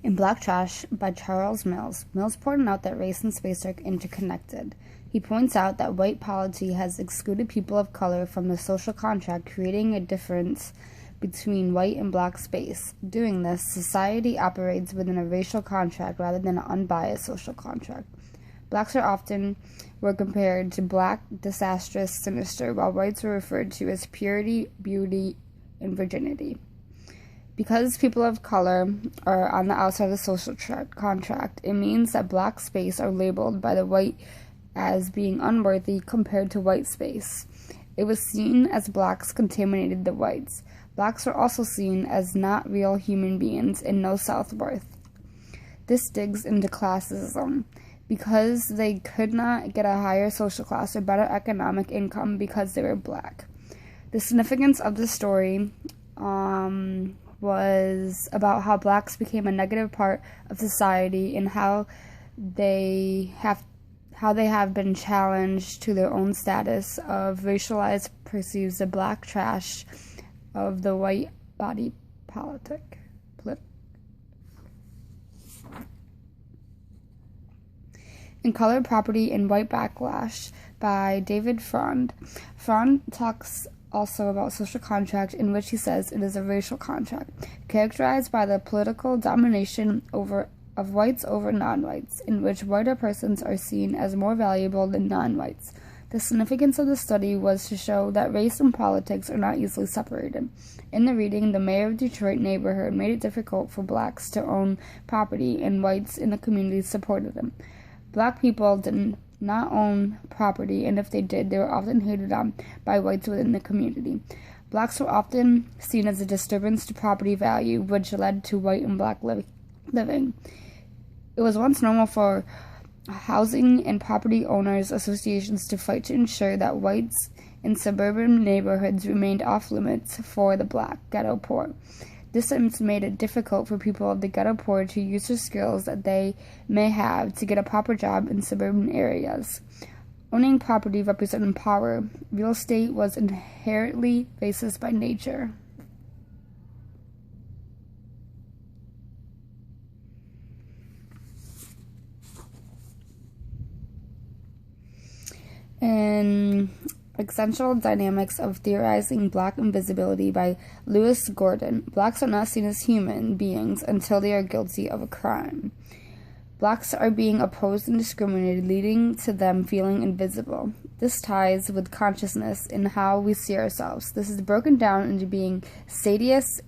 In Black Trash by Charles Mills, Mills pointed out that race and space are interconnected. He points out that white polity has excluded people of color from the social contract, creating a difference between white and black space. Doing this, society operates within a racial contract rather than an unbiased social contract. Blacks were compared to black, disastrous, sinister, while whites were referred to as purity, beauty, and virginity. Because people of color are on the outside of the social contract, it means that black space are labeled by the white as being unworthy compared to white space. It was seen as blacks contaminated the whites. Blacks were also seen as not real human beings and no self-worth. This digs into classism, because they could not get a higher social class or better economic income because they were black. The significance of the story was about how blacks became a negative part of society and how they have been challenged to their own status of racialized perceives the black trash of the white body politic. In Colored Property and White Backlash by David Frond. Frond talks also about social contract, in which he says it is a racial contract, characterized by the political domination of whites over non-whites, in which whiter persons are seen as more valuable than non-whites. The significance of the study was to show that race and politics are not easily separated. In the reading, the mayor of Detroit neighborhood made it difficult for blacks to own property, and whites in the community supported them. Black people did not own property, and if they did, they were often hated on by whites within the community. Blacks were often seen as a disturbance to property value, which led to white and black living. It was once normal for housing and property owners associations to fight to ensure that whites in suburban neighborhoods remained off limits for the black ghetto poor. This has made it difficult for people of the ghetto poor to use the skills that they may have to get a proper job in suburban areas. Owning property represented power. Real estate was inherently racist by nature. And Essential Dynamics of Theorizing Black Invisibility by Lewis Gordon. Blacks are not seen as human beings until they are guilty of a crime. Blacks are being opposed and discriminated, leading to them feeling invisible. This ties with consciousness in how we see ourselves. This is broken down into being sadiist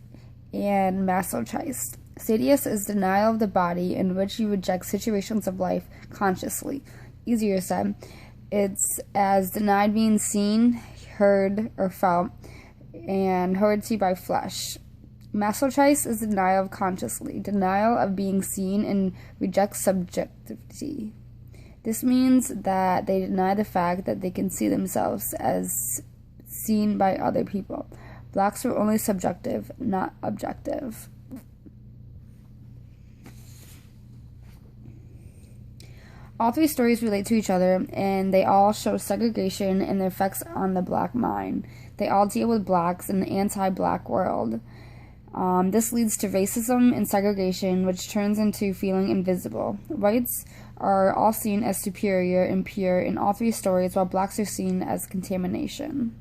and masochist. Sadiist is denial of the body, in which you reject situations of life consciously. Easier said, it's as denied being seen, heard, or felt, and heard to by flesh. Masochist is denial of consciously, denial of being seen, and rejects subjectivity. This means that they deny the fact that they can see themselves as seen by other people. Blacks were only subjective, not objective. All three stories relate to each other, and they all show segregation and their effects on the black mind. They all deal with blacks in an anti-black world. This leads to racism and segregation, which turns into feeling invisible. Whites are all seen as superior and pure in all three stories, while blacks are seen as contamination.